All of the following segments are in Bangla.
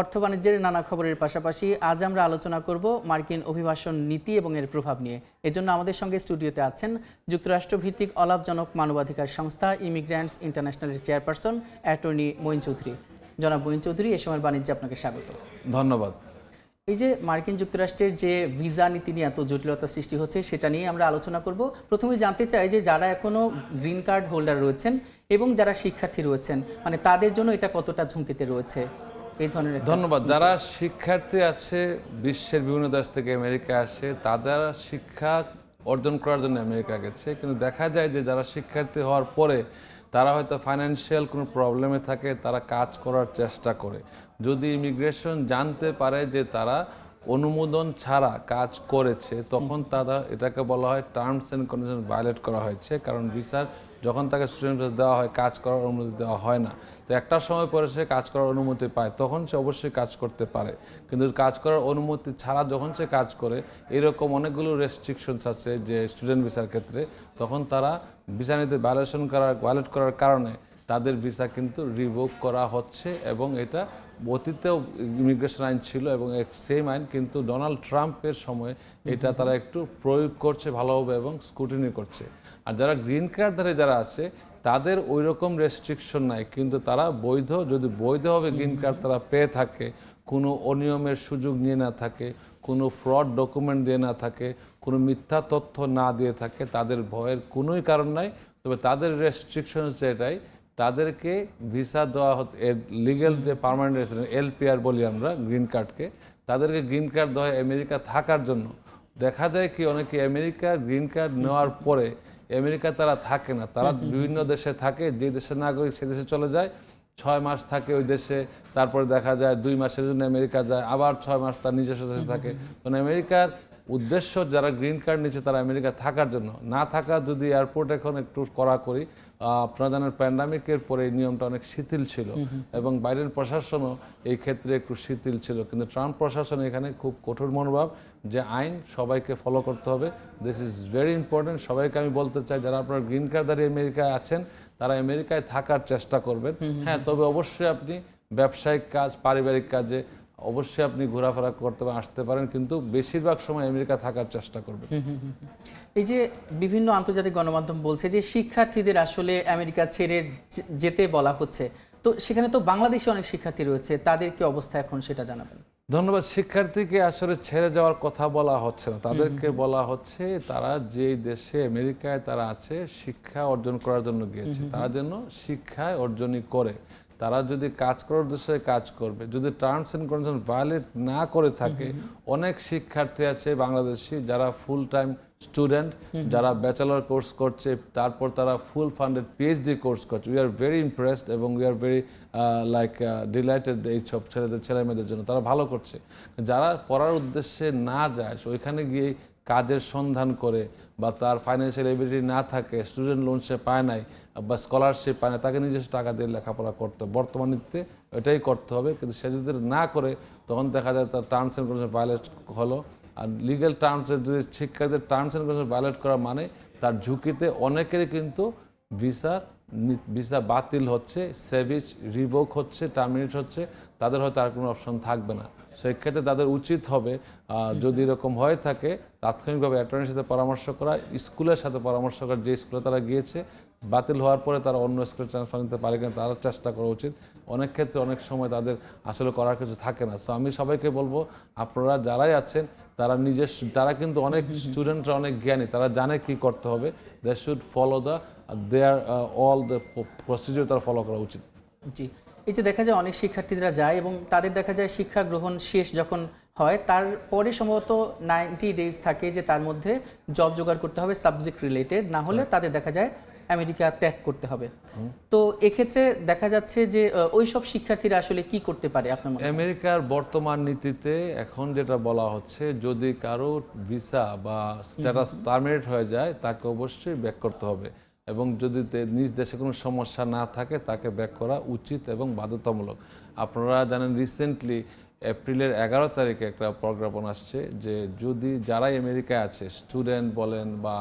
অর্থ বাণিজ্যের নানা খবরের পাশাপাশি আজ আমরা আলোচনা করব মার্কিন অভিবাসন নীতি এবং এর প্রভাব নিয়ে। এজন্য আমাদের সঙ্গে স্টুডিওতে আছেন যুক্তরাষ্ট্রভিত্তিক অলাভজনক মানবাধিকার সংস্থা ইমিগ্রান্টস ইন্টারন্যাশনালের চেয়ারপারসন অ্যাটর্নি মঈন চৌধুরী। জনাব মঈন চৌধুরী, এ সময়ের বাণিজ্যে আপনাকে স্বাগত। ধন্যবাদ। এই যে মার্কিন যুক্তরাষ্ট্রের যে ভিসা নীতি নিয়ে এত জটিলতা সৃষ্টি হচ্ছে, সেটা নিয়ে আমরা আলোচনা করব। প্রথমে জানতে চাই যে যারা এখনো গ্রিন কার্ড হোল্ডার রয়েছেন এবং যারা শিক্ষার্থী রয়েছেন, মানে তাদের জন্য এটা কতটা ঝুঁকিতে রয়েছে? ধন্যবাদ। যারা শিক্ষার্থী আছে, বিশ্বের বিভিন্ন দেশ থেকে আমেরিকা আসে, তাদের শিক্ষা অর্জন করার জন্য আমেরিকা গেছে, কিন্তু দেখা যায় যে যারা শিক্ষার্থী হওয়ার পরে তারা হয়তো ফাইন্যান্সিয়াল কোনো প্রবলেমে থাকে, তারা কাজ করার চেষ্টা করে। যদি ইমিগ্রেশন জানতে পারে যে তারা অনুমোদন ছাড়া কাজ করেছে, তখন তারা এটাকে বলা হয় টার্মস অ্যান্ড কন্ডিশন ভায়োলেট করা হয়েছে। কারণ ভিসার যখন তাকে স্টুডেন্ট ভিসা দেওয়া হয়, কাজ করার অনুমতি দেওয়া হয় না। তো একটা সময় পরে সে কাজ করার অনুমতি পায়, তখন সে অবশ্যই কাজ করতে পারে। কিন্তু কাজ করার অনুমতি ছাড়া যখন সে কাজ করে, এরকম অনেকগুলো রেস্ট্রিকশনস আছে যে স্টুডেন্ট ভিসার ক্ষেত্রে, তখন তারা ভিসা নীতি ভায়োলেট করার কারণে তাদের ভিসা কিন্তু রিভোক করা হচ্ছে। এবং এটা অতীতেও ইমিগ্রেশন আইন ছিল এবং সেম আইন কিন্তু ডোনাল্ড ট্রাম্পের সময় এটা তারা একটু প্রয়োগ করছে ভালোভাবে এবং স্ক্রুটিনি করছে। আর যারা গ্রিন কার্ডধারী যারা আছে, তাদের ওই রকম রেস্ট্রিকশন নাই, কিন্তু তারা যদি বৈধভাবে গ্রিন কার্ড তারা পেয়ে থাকে, কোনো অনিয়মের সুযোগ নিয়ে না থাকে, কোনো ফ্রড ডকুমেন্ট দিয়ে না থাকে, কোনো মিথ্যা তথ্য না দিয়ে থাকে, তাদের ভয়ের কোনোই কারণ নাই। তবে তাদের রেস্ট্রিকশন হচ্ছে এটাই, তাদেরকে ভিসা দেওয়া হচ্ছে লিগ্যাল যে পার্মানেন্ট রেসিডেন্ট এলপিআর বলি আমরা গ্রিন কার্ডকে, তাদেরকে গ্রিন কার্ড দেওয়া হয় আমেরিকা থাকার জন্য। দেখা যায় কি অনেকে আমেরিকার গ্রিন কার্ড নেওয়ার পরে আমেরিকা তারা থাকে না, তারা বিভিন্ন দেশে থাকে। যে দেশের নাগরিক সে দেশে চলে যায়, 6 মাস থাকে ওই দেশে, তারপরে দেখা যায় 2 মাসের জন্য আমেরিকা যায়, আবার 6 মাস তার নিজস্ব দেশে থাকে। কারণ আমেরিকার উদ্দেশ্য যারা গ্রিন কার্ড নিচ্ছে তারা আমেরিকা থাকার জন্য। না থাকা যদি এয়ারপোর্ট এখন একটু কড়াকড়ি, আপনারা জানেন প্যান্ডামিকের পরে এই নিয়মটা অনেক শিথিল ছিল এবং বাইরের প্রশাসনও এই ক্ষেত্রে একটু শিথিল ছিল। কিন্তু ট্রাম্প প্রশাসন এখানে খুব কঠোর মনোভাব যে আইন সবাইকে ফলো করতে হবে। This is very important. সবাইকে আমি বলতে চাই, যারা আপনার গ্রিন কার্ডধারী আমেরিকায় আছেন তারা আমেরিকায় থাকার চেষ্টা করবেন। হ্যাঁ, তবে অবশ্যই আপনি ব্যবসায়িক কাজ, পারিবারিক কাজে অবশ্যই আপনি ঘোরাফেরা করতে আসতে পারেন, কিন্তু বেশিরভাগ সময় আমেরিকা থাকার চেষ্টা করবেন। এই যে বিভিন্ন আন্তর্জাতিক গণমাধ্যম বলছে যে শিক্ষার্থীদের আসলে আমেরিকা ছেড়ে যেতে বলা হচ্ছে, তো সেখানে তো বাংলাদেশি অনেক শিক্ষার্থী রয়েছে, তাদের কি অবস্থা এখন সেটা জানাবেন। ধন্যবাদ। শিক্ষার্থীকে আসলে ছেড়ে যাওয়ার কথা বলা হচ্ছে না, তাদেরকে বলা হচ্ছে তারা যে দেশে আমেরিকায় তারা আছে শিক্ষা অর্জন করার জন্য গিয়েছে, তারা যেন শিক্ষায় অর্জনই করে। তারা যদি কাজ করার উদ্দেশ্যে কাজ করবে, যদি টার্মস অ্যান্ড কন্ডিশন ভায়োলেট না করে থাকে। অনেক শিক্ষার্থী আছে বাংলাদেশি যারা ফুল টাইম স্টুডেন্ট, যারা ব্যাচেলর কোর্স করছে, তারপর তারা ফুল ফান্ডেড পিএইচডি কোর্স করছে। উই আর ভেরি ইমপ্রেসড এবং উই আর ভেরি ডিলাইটেড এইসব ছেলে মেয়েদের জন্য, তারা ভালো করছে। যারা পড়ার উদ্দেশ্যে না যায়, ওইখানে গিয়ে কাজের সন্ধান করে বা তার ফাইন্যান্সিয়াল এবিলিটি না থাকে, স্টুডেন্ট লোন সে পায় নাই বা স্কলারশিপ পায় না, তাকে নিজস্ব টাকা দিয়ে লেখাপড়া করতে হবে। বর্তমান নীতিতে এটাই করতে হবে, কিন্তু সে যদি না করে তখন দেখা যায় তার টার্মস অ্যান্ড কন্ডিশন ভায়োলেট হলো। আর লিগ্যাল টার্মসের যদি শিক্ষার্থীদের টার্মস অ্যান্ড কন্ডিশন ভায়োলেট করা মানে তার ঝুঁকিতে অনেকেরই কিন্তু ভিসা বাতিল হচ্ছে, সেভিজ রিভোক হচ্ছে, টার্মিনেট হচ্ছে, তাদের হয়তো আর কোনো অপশন থাকবে না। সেই ক্ষেত্রে তাদের উচিত হবে যদি এরকম হয়ে থাকে তাৎক্ষণিকভাবে অ্যাটর্নির সাথে পরামর্শ করা, স্কুলের সাথে পরামর্শ করা, যে স্কুলে তারা গিয়েছে বাতিল হওয়ার পরে তারা অন্য স্কুলে ট্রান্সফার নিতে পারে কিনা তারা চেষ্টা করা উচিত। অনেক ক্ষেত্রে অনেক সময় তাদের আসলে করার কিছু থাকে না। সো আমি সবাইকে বলবো, আপনারা যারাই আছেন তারা তারা কিন্তু অনেক স্টুডেন্টরা অনেক জ্ঞানী, তারা জানে কি করতে হবে। They should follow all the procedure, তারা ফলো করা উচিত। জি, এই যে দেখা যায় অনেক শিক্ষার্থীরা যায় এবং তাদের দেখা যায় শিক্ষা গ্রহণ শেষ যখন হয় তারপরে সম্ভবত 90 ডেজ থাকে যে তার মধ্যে জব জোগাড় করতে হবে সাবজেক্ট রিলেটেড, না হলে তাদের দেখা যায় আমেরিকা ত্যাগ করতে হবে। তো এক্ষেত্রে দেখা যাচ্ছে যে ওইসব শিক্ষার্থীরা আসলে কি করতে পারে আপনার মতে? আমেরিকার বর্তমান নীতিতে এখন যেটা বলা হচ্ছে, যদি কারো ভিসা বা স্ট্যাটাস টার্মিনেট হয়ে যায় তাকে অবশ্যই ব্যাক করতে হবে, এবং যদি নিজ দেশে কোনো সমস্যা না থাকে তাকে ব্যাক করা উচিত এবং বাধ্যতামূলক। আপনারা জানেন রিসেন্টলি এপ্রিলের 11 তারিখে একটা প্রজ্ঞাপন আসছে যে যদি যারাই আমেরিকায় আছে, স্টুডেন্ট বলেন বা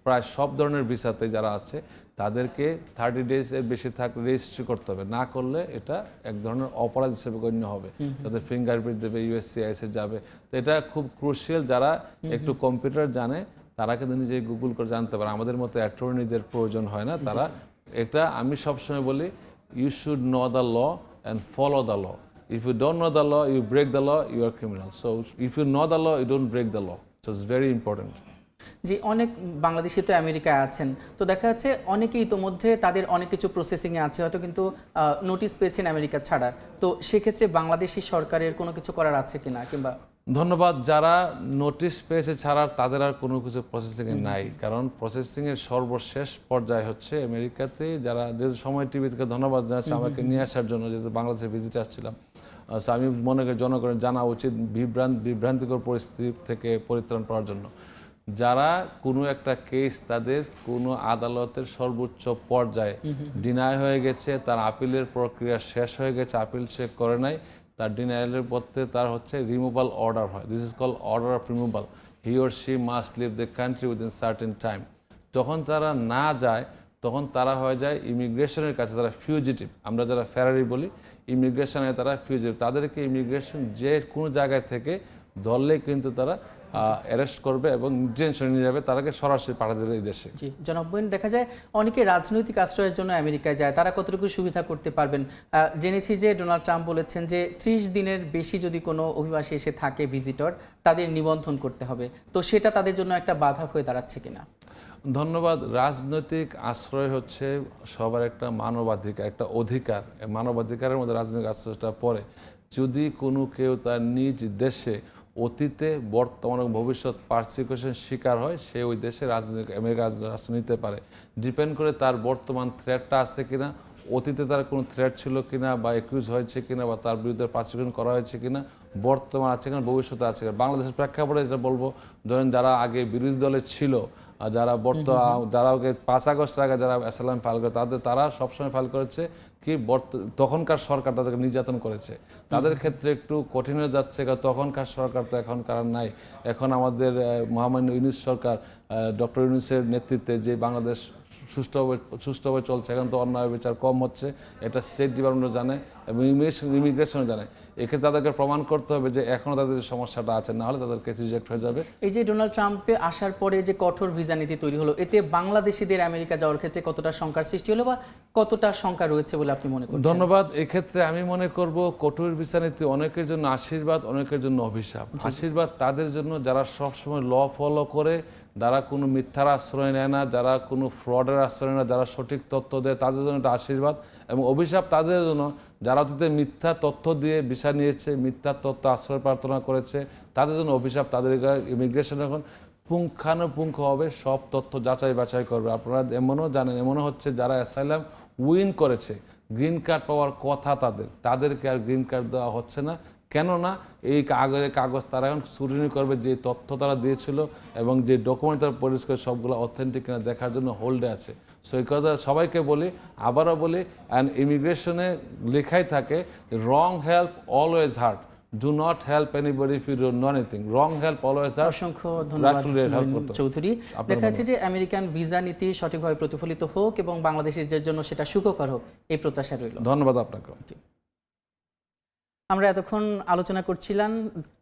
প্রায় সব ধরনের ভিসাতে যারা আছে, তাদেরকে 30 days এর বেশি থাকলে রেজিস্ট্রি করতে হবে, না করলে এটা এক ধরনের অপরাধ হিসেবে গণ্য হবে। তাদের ফিঙ্গারপ্রিন্ট দেবে, USCIS এ যাবে। তো এটা খুব ক্রুশিয়াল, যারা একটু কম্পিউটার জানে তারা কিন্তু নিজে গুগল করে জানতে পারে, আমাদের মতো অ্যাটর্নিদের প্রয়োজন হয় না। তারা এটা, আমি সবসময় বলি, you should know the law and follow the law. If you don't know the law, you break the law, you are criminal. So if you know the law, you don't break the law. So it's very important. যে অনেক বাংলাদেশি তো আমেরিকায় আছেন, তো দেখা যাচ্ছে অনেকেই ইতোমধ্যে তাদের অনেক কিছু প্রসেসিংয়ে আছে হয়তো, কিন্তু নোটিশ পেয়েছেন আমেরিকা ছাড়ার। তো সেক্ষেত্রে বাংলাদেশি সরকারের কোনো কিছু করার আছে কিনা, কিংবা? ধন্যবাদ। যারা নোটিশ পেয়েছে ছাড়ার, তাদের আর কোনো কিছু প্রসেসিংয়ে নাই, কারণ প্রসেসিংয়ের সর্বশেষ পর্যায়ে হচ্ছে আমেরিকাতে। যারা, যেহেতু সময় টিভি থেকে ধন্যবাদ জানাচ্ছি আমাকে নিয়ে আসার জন্য, যেহেতু বাংলাদেশে ভিজিটে আসছিলাম। আমি মনে করি জনগণের জানা উচিত বিভ্রান্তিকর পরিস্থিতি থেকে পরিত্রাণ পাওয়ার জন্য। যারা কোনো একটা কেস তাদের কোনো আদালতের সর্বোচ্চ পর্যায়ে ডিনাই হয়ে গেছে, তার আপিলের প্রক্রিয়া শেষ হয়ে গেছে, আপিল সে করে নাই, তার ডিনাইলের পথে তার হচ্ছে রিমুভাল অর্ডার হয়। This is call order of removal. He or she must leave the country within certain time. তখন তারা না যায়, তখন তারা হয়ে যায় ইমিগ্রেশনের কাছে, তারা ফিউজিটিভ। আমরা যারা ফেরারি বলি, ইমিগ্রেশনে তারা ফিউজিটিভ। তাদেরকে ইমিগ্রেশন যে কোনো জায়গায় থেকে ধরলে কিন্তু তারা অ্যারেস্ট করবে এবং ডিটেনশনে নিয়ে যাবে, তারাকে সরাসরি পাঠিয়ে দেবে এই দেশে। জি জনাব মঈন, দেখা যায় অনেকে রাজনৈতিক আশ্রয়ের জন্য আমেরিকায় যায়, তারা কতটুকু সুবিধা করতে পারবেন? জেনেছি যে ডোনাল্ড ট্রাম্প বলেছেন যে 30 দিনের বেশি যদি কোনো অভিবাসী এসে থাকে, ভিজিটর, তাদের নিবন্ধন করতে হবে। তো সেটা তাদের জন্য একটা বাধা হয়ে দাঁড়াচ্ছে কিনা? ধন্যবাদ। রাজনৈতিক আশ্রয় হচ্ছে সবার একটা মানবাধিকার, একটা অধিকার। মানবাধিকারের মধ্যে রাজনৈতিক আশ্রয়টা পড়ে। যদি কোনো কেউ তার নিজ দেশে অতীতে, বর্তমান এবং ভবিষ্যৎ পারসিকিউশন শিকার হয়, সে ওই দেশে রাজনৈতিক আমেরিকা আশ্রয় নিতে পারে। ডিপেন্ড করে তার বর্তমান থ্রেটটা আছে কিনা, অতীতে তার কোনো থ্রেট ছিল কিনা, বা একিউজ হয়েছে কিনা, বা তার বিরুদ্ধে পারসিকিউশন করা হয়েছে কিনা, বর্তমান আছে কিনা, ভবিষ্যতে আছে কিনা। বাংলাদেশের প্রেক্ষাপটে যেটা বলবো, ধরেন যারা আগে বিরোধী দলে ছিল, যারা যারা 5 আগস্টের আগে যারা অ্যাসাইলাম ফাইল করে, তারা সবসময় ফাইল করেছে কি, তখনকার সরকার তাদেরকে নির্যাতন করেছে। তাদের ক্ষেত্রে একটু কঠিন হয়ে যাচ্ছে, কারণ তখনকার সরকার তো এখনকার নাই। এখন আমাদের মহামান্য ইউনূস সরকার, ডক্টর ইউনূসের নেতৃত্বে যে বাংলাদেশ সুষ্ঠুভাবে চলছে, এখন তো অন্যায় বিচার কম হচ্ছে, এটা স্টেট ডিপার্টমেন্টও জানে এবং ইমিগ্রেশনও জানে। এক্ষেত্রে তাদেরকে প্রমাণ করতে হবে যে এখনও তাদের যে সমস্যাটা আছে, না হলে তাদের কেস রিজেক্ট হয়ে যাবে। এই যে ডোনাল্ড ট্রাম্পে আসার পরে যে কঠোর ভিসা নীতি তৈরি হলো, এতে বাংলাদেশিদের আমেরিকা যাওয়ার ক্ষেত্রে কতটা শঙ্কার সৃষ্টি হলো, বা কতটা শঙ্কা রয়েছে বলে আপনি মনে করেন? ধন্যবাদ। এক্ষেত্রে আমি মনে করব কঠোর ভিসা নীতি অনেকের জন্য আশীর্বাদ, অনেকের জন্য অভিশাপ। আশীর্বাদ তাদের জন্য যারা সবসময় ল ফলো করে, যারা কোনো মিথ্যার আশ্রয় নেয় না, যারা কোনো ফ্রডের আশ্রয় নেয় না, যারা সঠিক তথ্য দেয়, তাদের জন্য একটা আশীর্বাদ। এবং অভিশাপ তাদের জন্য যারা অতীতে মিথ্যা তথ্য দিয়ে ভিসা নিয়েছে, মিথ্যা তথ্য আশ্রয় প্রার্থনা করেছে, তাদের জন্য অভিশাপ। তাদের ইমিগ্রেশন এখন পুঙ্খানুপুঙ্খ হবে, সব তথ্য যাচাই বাছাই করবে। আপনারা এমনও জানেন, এমনও হচ্ছে যারা অ্যাসাইলাম উইন করেছে, গ্রিন কার্ড পাওয়ার কথা তাদেরকে আর গ্রিন কার্ড দেওয়া হচ্ছে না। কেননা এই কাগজ তারা এখন স্ক্রুটিনি করবে, যে তথ্য তারা দিয়েছিল এবং যে ডকুমেন্ট তারা প্রডিউস করে সবগুলো অথেন্টিক কিনা দেখার জন্য হোল্ডে আছে। সো এই কথা সবাইকে বলি, আবারও বলি, অ্যান্ড ইমিগ্রেশনে লেখাই থাকে, wrong help always hurt, do not help anybody if you don't know anything, wrong help always hurt. অসংখ্য ধন্যবাদ চৌধুরী। দেখা যাচ্ছে যে আমেরিকান ভিসা নীতি সঠিকভাবে প্রতিফলিত হোক এবং বাংলাদেশের জন্য সেটা সুখকর হোক, এই প্রত্যাশা রইল। ধন্যবাদ আপনাকে। আমরা এতক্ষণ আলোচনা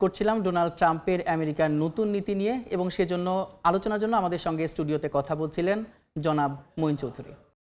করছিলাম ডোনাল্ড ট্রাম্পের আমেরিকার নতুন নীতি নিয়ে, এবং সেজন্য আলোচনার জন্য আমাদের সঙ্গে স্টুডিওতে কথা বলছিলেন জনাব মঈন চৌধুরী।